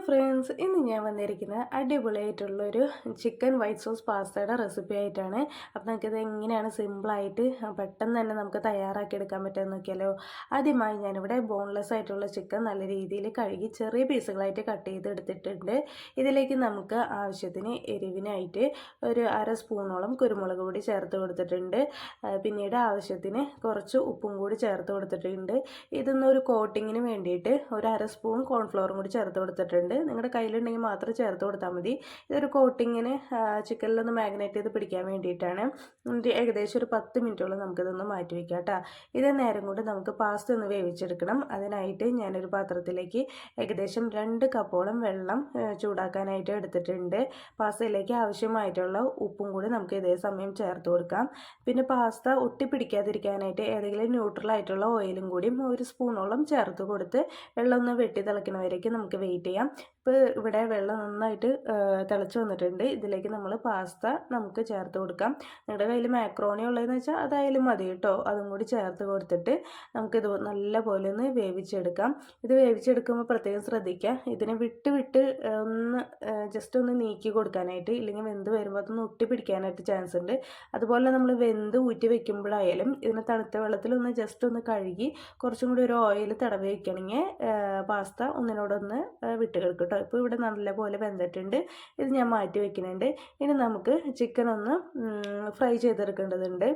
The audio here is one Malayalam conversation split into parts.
ഫ്രണ്ട്സ്, ഇന്ന് ഞാൻ വന്നിരിക്കുന്നത് അടിപൊളിയായിട്ടുള്ളൊരു ചിക്കൻ വൈറ്റ് സോസ് പാസ്തയുടെ റെസിപ്പി ആയിട്ടാണ്. അപ്പോൾ നമുക്കിത് എങ്ങനെയാണ് സിമ്പിളായിട്ട് പെട്ടെന്ന് തന്നെ നമുക്ക് തയ്യാറാക്കി എടുക്കാൻ പറ്റുമെന്ന് നോക്കിയാലോ. ആദ്യമായി ഞാനിവിടെ ബോൺലെസ് ആയിട്ടുള്ള ചിക്കൻ നല്ല രീതിയിൽ കഴുകി ചെറിയ പീസുകളായിട്ട് കട്ട് ചെയ്ത് എടുത്തിട്ടുണ്ട്. ഇതിലേക്ക് നമുക്ക് ആവശ്യത്തിന് എരിവിനായിട്ട് ഒരു അര സ്പൂണോളം കുരുമുളക് പൊടി ചേർത്ത് കൊടുത്തിട്ടുണ്ട്. പിന്നീട് ആവശ്യത്തിന് കുറച്ച് ഉപ്പും കൂടി ചേർത്ത് കൊടുത്തിട്ടുണ്ട്. ഇതൊന്നൊരു കോട്ടിങ്ങിന് വേണ്ടിയിട്ട് ഒരു അര സ്പൂൺ കോൺഫ്ലവറും കൂടി ചേർത്ത് കൊടുത്തിട്ടുണ്ട്. നിങ്ങളുടെ കയ്യിലുണ്ടെങ്കിൽ മാത്രം ചേർത്ത് കൊടുത്താൽ മതി. ഇതൊരു കോട്ടിങ്ങിന് ചിക്കനിലൊന്ന് മാഗ്നേറ്റ് ചെയ്ത് പിടിക്കാൻ വേണ്ടിയിട്ടാണ്. ഏകദേശം ഒരു 10 മിനിറ്റോളം നമുക്കിതൊന്ന് മാറ്റി വയ്ക്കാം കേട്ടോ. ഇതേ നേരം കൊണ്ട് നമുക്ക് പാസ്ത ഒന്ന് വേവിച്ചെടുക്കണം. അതിനായിട്ട് ഞാനൊരു പാത്രത്തിലേക്ക് ഏകദേശം 2 കപ്പോളം വെള്ളം ചൂടാക്കാനായിട്ട് എടുത്തിട്ടുണ്ട്. പാസ്തയിലേക്ക് ആവശ്യമായിട്ടുള്ള ഉപ്പും കൂടി നമുക്ക് ഇതേ സമയം ചേർത്ത് കൊടുക്കാം. പിന്നെ പാസ്ത ഒട്ടിപ്പിടിക്കാതിരിക്കാനായിട്ട് ഏതെങ്കിലും ന്യൂട്രൽ ആയിട്ടുള്ള ഓയിലും കൂടി ഒരു സ്പൂണോളം ചേർത്ത് കൊടുത്ത് വെള്ളം ഒന്ന് വെട്ടി തിളയ്ക്കുന്നവരേക്ക് നമുക്ക് വെയിറ്റ് ചെയ്യാം. ഇപ്പോൾ ഇവിടെ വെള്ളം നന്നായിട്ട് തിളച്ച് വന്നിട്ടുണ്ട്. ഇതിലേക്ക് നമ്മൾ പാസ്ത നമുക്ക് ചേർത്ത് കൊടുക്കാം. നിങ്ങളുടെ കയ്യിൽ മാക്രോണി ഉള്ളതെന്ന് വെച്ചാൽ അതായാലും മതി കേട്ടോ. അതും കൂടി ചേർത്ത് കൊടുത്തിട്ട് നമുക്കിത് നല്ല പോലെ ഒന്ന് വേവിച്ചെടുക്കാം. ഇത് വേവിച്ചെടുക്കുമ്പോൾ പ്രത്യേകം ശ്രദ്ധിക്കുക, ഇതിനെ വിട്ട് ഒന്ന് ജസ്റ്റ് ഒന്ന് നീക്കി കൊടുക്കാനായിട്ട്, ഇല്ലെങ്കിൽ വെന്ത് വരുമ്പോൾ അതൊന്ന് ഒട്ടിപ്പിടിക്കാനായിട്ട് ചാൻസ് ഉണ്ട്. അതുപോലെ നമ്മൾ വെന്ത് ഊറ്റി വെക്കുമ്പോഴായാലും ഇതിനെ തണുത്ത വെള്ളത്തിലൊന്ന് ജസ്റ്റ് ഒന്ന് കഴുകി കുറച്ചും കൂടി ഒരു ഓയിൽ തടവി വയ്ക്കണമെങ്കിൽ പാസ്ത ഒന്നിനോടൊന്ന് വിട്ട് കിടക്കും കേട്ടോ. ഇപ്പോൾ ഇവിടെ നല്ലപോലെ വെന്തിട്ടുണ്ട്. ഇത് ഞാൻ മാറ്റി വയ്ക്കുന്നുണ്ട്. ഇനി നമുക്ക് ചിക്കൻ ഒന്ന് ഫ്രൈ ചെയ്തെടുക്കേണ്ടതുണ്ട്.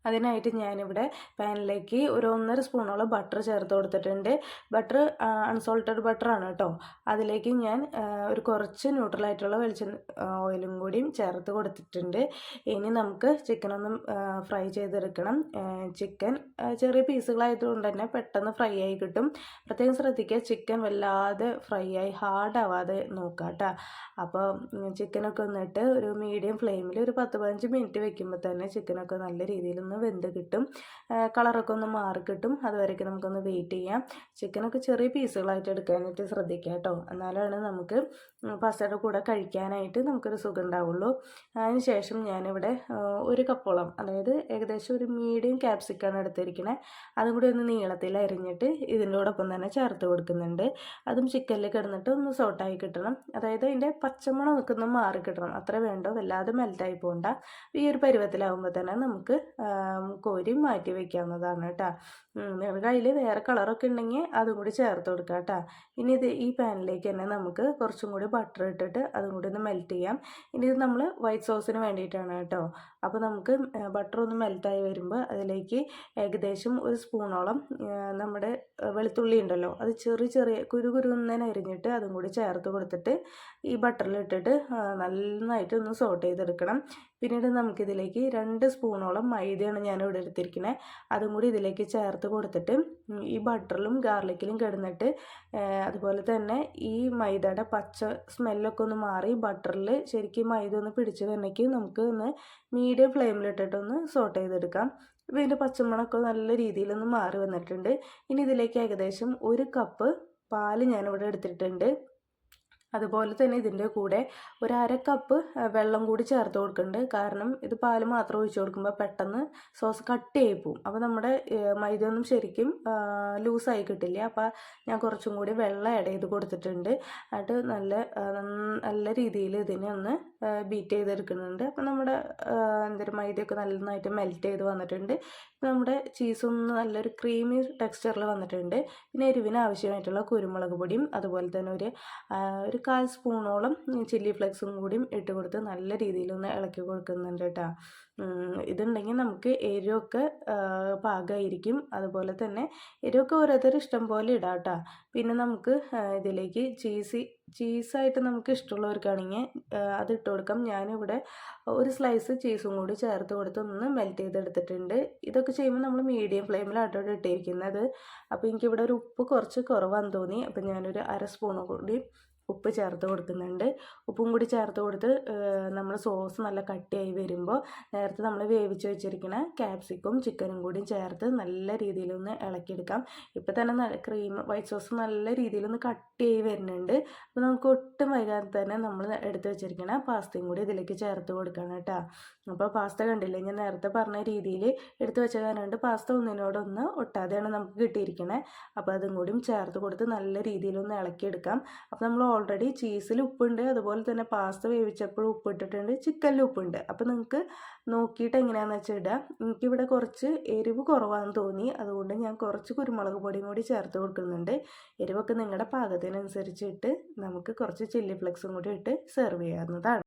അതിനായിട്ട് ഞാനിവിടെ പാനിലേക്ക് ഒരു 1.5 സ്പൂണോളം ബട്ടർ ചേർത്ത് കൊടുത്തിട്ടുണ്ട്. ബട്ടർ അൺസോൾട്ടഡ് ബട്ടറാണ് കേട്ടോ. അതിലേക്ക് ഞാൻ ഒരു കുറച്ച് ന്യൂട്രലായിട്ടുള്ള ഓയിലും കൂടിയും ചേർത്ത് കൊടുത്തിട്ടുണ്ട്. ഇനി നമുക്ക് ചിക്കനൊന്നും ഫ്രൈ ചെയ്തെടുക്കണം. ചിക്കൻ ചെറിയ പീസുകളായതുകൊണ്ട് തന്നെ പെട്ടെന്ന് ഫ്രൈ ആയി കിട്ടും. പ്രത്യേകം ശ്രദ്ധിക്കുക, ചിക്കൻ വല്ലാതെ ഫ്രൈ ആയി ഹാർഡാവാതെ നോക്കുക കേട്ടോ. അപ്പോൾ ചിക്കനൊക്കെ വന്നിട്ട് ഒരു മീഡിയം ഫ്ലെയിമിൽ ഒരു 10-15 മിനിറ്റ് വെക്കുമ്പോൾ തന്നെ ചിക്കനൊക്കെ നല്ല രീതിയിൽ വെന്ത് കിട്ടും. കളറൊക്കെ ഒന്ന് മാറി കിട്ടും. അതുവരെയൊക്കെ നമുക്കൊന്ന് വെയിറ്റ് ചെയ്യാം. ചിക്കനൊക്കെ ചെറിയ പീസുകളായിട്ട് എടുക്കാനായിട്ട് ശ്രദ്ധിക്കുക കേട്ടോ. എന്നാലാണ് നമുക്ക് പാസ്തയുടെ കൂടെ കഴിക്കാനായിട്ട് നമുക്കൊരു സുഖം ഉണ്ടാവുള്ളൂ. അതിന് ശേഷം ഞാനിവിടെ ഒരു കപ്പോളം, അതായത് ഏകദേശം ഒരു മീഡിയം ക്യാപ്സിക്കാണ് എടുത്തിരിക്കുന്നത്. അതും കൂടി ഒന്ന് നീളത്തിൽ അരിഞ്ഞിട്ട് ഇതിനോടൊപ്പം തന്നെ ചേർത്ത് കൊടുക്കുന്നുണ്ട്. അതും ചിക്കനിൽ കിടന്നിട്ട് ഒന്ന് സോട്ടായി കിട്ടണം. അതായത് അതിൻ്റെ പച്ചമണം നിൽക്കുന്ന മാറി കിട്ടണം. അത്ര വേണ്ടോ, വല്ലാതെ മെൽറ്റായി പോകണ്ട. ഈ ഒരു പരുവത്തിലാവുമ്പോൾ തന്നെ നമുക്ക് കോരി മാറ്റി വയ്ക്കാവുന്നതാണ് കേട്ടോ. നിങ്ങളുടെ കയ്യിൽ വേറെ കളറൊക്കെ ഉണ്ടെങ്കിൽ അതും കൂടി ചേർത്ത് കൊടുക്കുക കേട്ടോ. ഇനി ഈ പാനിലേക്ക് തന്നെ നമുക്ക് കുറച്ചും കൂടി ബട്ടർ ഇട്ടിട്ട് അതും കൂടി ഒന്ന് മെൽറ്റ് ചെയ്യാം. ഇനി ഇത് നമ്മൾ വൈറ്റ് സോസിന് വേണ്ടിയിട്ടാണ് കേട്ടോ. അപ്പോൾ നമുക്ക് ബട്ടർ ഒന്ന് മെൽറ്റായി വരുമ്പോൾ അതിലേക്ക് ഏകദേശം ഒരു സ്പൂണോളം നമ്മുടെ വെളുത്തുള്ളി ഉണ്ടല്ലോ, അത് ചെറിയ കുരുകുരുന്നനെ അരിഞ്ഞിട്ട് അതും കൂടി ചേർത്ത് കൊടുത്തിട്ട് ഈ ബട്ടറിലിട്ടിട്ട് നന്നായിട്ട് ഒന്ന് സോട്ട് ചെയ്തെടുക്കണം. പിന്നീട് നമുക്കിതിലേക്ക് 2 സ്പൂണോളം മൈദയാണ് ഞാനിവിടെ എടുത്തിരിക്കുന്നത്. അതും കൂടി ഇതിലേക്ക് ചേർത്ത് കൊടുത്തിട്ട് ഈ ബട്ടറിലും ഗാർലിക്കിലും കിടന്നിട്ട് അതുപോലെ തന്നെ ഈ മൈദയുടെ പച്ച സ്മെല്ലൊക്കെ ഒന്ന് മാറി ബട്ടറിൽ ശരിക്കും മൈദ ഒന്ന് പിടിച്ച് വരണമെങ്കിൽ നമുക്ക് ഒന്ന് മീഡിയം ഫ്ലെയിമിലിട്ടിട്ടൊന്ന് സോട്ട് ചെയ്തെടുക്കാം. ഇപ്പോൾ ഇതിൻ്റെ പച്ചമണമൊക്കെ നല്ല രീതിയിലൊന്ന് മാറി വന്നിട്ടുണ്ട്. ഇനി ഇതിലേക്ക് ഏകദേശം 1 കപ്പ് പാല് ഞാനിവിടെ എടുത്തിട്ടുണ്ട്. അതുപോലെ തന്നെ ഇതിൻ്റെ കൂടെ ഒരു 1/2 കപ്പ് വെള്ളം കൂടി ചേർത്ത് കൊടുക്കുന്നുണ്ട്. കാരണം ഇത് പാല് മാത്രം ഒഴിച്ച് കൊടുക്കുമ്പോൾ പെട്ടെന്ന് സോസ് കട്ടിയായി പോവും. അപ്പോൾ നമ്മുടെ മൈദയൊന്നും ശരിക്കും ലൂസായി കിട്ടില്ല. അപ്പോൾ ഞാൻ കുറച്ചും കൂടി വെള്ളം ആഡ് ചെയ്ത് കൊടുത്തിട്ടുണ്ട്. എന്നിട്ട് നല്ല രീതിയിൽ ഇതിനെ ഒന്ന് ബീറ്റ് ചെയ്തെടുക്കുന്നുണ്ട്. അപ്പോൾ നമ്മുടെ മൈദയൊക്കെ നന്നായിട്ട് മെൽറ്റ് ചെയ്ത് വന്നിട്ടുണ്ട്. നമ്മുടെ ചീസൊന്ന് നല്ലൊരു ക്രീമി ടെക്സ്ചറിൽ വന്നിട്ടുണ്ട്. പിന്നെ എരിവിന് ആവശ്യമായിട്ടുള്ള കുരുമുളക് പൊടിയും അതുപോലെ തന്നെ ഒരു 1/4 സ്പൂണോളം ചില്ലി ഫ്ലേക്സും കൂടിയും ഇട്ട് കൊടുത്ത് നല്ല രീതിയിലൊന്ന് ഇളക്കി കൊടുക്കുന്നുണ്ട് കേട്ടോ. ഇതുണ്ടെങ്കിൽ നമുക്ക് എരിവൊക്കെ പാകമായിരിക്കും. അതുപോലെ തന്നെ എരിവൊക്കെ ഓരോരുത്തർ ഇഷ്ടം പോലെ ഇടാം കേട്ടോ. പിന്നെ നമുക്ക് ഇതിലേക്ക് ചീസായിട്ട് നമുക്ക് ഇഷ്ടമുള്ളവർക്കാണെങ്കിൽ അത് ഇട്ട് കൊടുക്കാം. ഞാനിവിടെ ഒരു സ്ലൈസ് ചീസും കൂടി ചേർത്ത് കൊടുത്ത് ഒന്ന് മെൽറ്റ് ചെയ്തെടുത്തിട്ടുണ്ട്. ഇതൊക്കെ ചെയ്യുമ്പോൾ നമ്മൾ മീഡിയം ഫ്ലെയിമിലാട്ടോ ഇട്ടിരിക്കുന്നത്. അപ്പോൾ എനിക്കിവിടെ ഒരു ഉപ്പ് കുറച്ച് കുറവാന്ന് തോന്നി. അപ്പോൾ ഞാനൊരു 1/2 സ്പൂൺ കൂടി ഉപ്പ് ചേർത്ത് കൊടുക്കുന്നുണ്ട്. ഉപ്പും കൂടി ചേർത്ത് കൊടുത്ത് നമ്മൾ സോസ് നല്ല കട്ടിയായി വരുമ്പോൾ നേരത്തെ നമ്മൾ വേവിച്ച് വെച്ചിരിക്കുന്ന ക്യാപ്സിക്കും ചിക്കനും കൂടി ചേർത്ത് നല്ല രീതിയിലൊന്ന് ഇളക്കിയെടുക്കാം. ഇപ്പോൾ തന്നെ വൈറ്റ് സോസ് നല്ല രീതിയിലൊന്ന് കട്ടിയായി വരുന്നുണ്ട്. അപ്പോൾ നമുക്ക് ഒട്ടും വൈകാതെ തന്നെ നമ്മൾ എടുത്ത് വെച്ചിരിക്കുന്ന പാസ്തയും കൂടി ഇതിലേക്ക് ചേർത്ത് കൊടുക്കണം കേട്ടോ. അപ്പോൾ പാസ്ത കണ്ടില്ലേ, ഞാൻ നേരത്തെ പറഞ്ഞ രീതിയിൽ എടുത്ത് വെച്ച കാരണം പാസ്ത ഒന്നിനോടൊന്ന് ഒട്ടാതെയാണ് നമുക്ക് കിട്ടിയിരിക്കുന്നത്. അപ്പോൾ അതും കൂടിയും ചേർത്ത് കൊടുത്ത് നല്ല രീതിയിലൊന്ന് ഇളക്കിയെടുക്കാം. അപ്പോൾ നമ്മൾ ഓൾറെഡി ചീസിൽ ഉപ്പുണ്ട്, അതുപോലെ തന്നെ പാസ്ത വേവിച്ചപ്പോഴും ഉപ്പിട്ടിട്ടുണ്ട്, ചിക്കനിലും ഉപ്പുണ്ട്. അപ്പോൾ നിങ്ങൾക്ക് നോക്കിയിട്ട് എങ്ങനെയാണെന്ന് വെച്ചാൽ ഇടുക. എനിക്കിവിടെ കുറച്ച് എരിവ് കുറവാണെന്ന് തോന്നി, അതുകൊണ്ട് ഞാൻ കുറച്ച് കുരുമുളക് പൊടിയും കൂടി ചേർത്ത് കൊടുക്കുന്നുണ്ട്. എരിവൊക്കെ നിങ്ങളുടെ പാകത്തിനനുസരിച്ച് ഇട്ട് നമുക്ക് കുറച്ച് ചില്ലി ഫ്ലെക്സും കൂടി ഇട്ട് സെർവ് ചെയ്യാവുന്നതാണ്.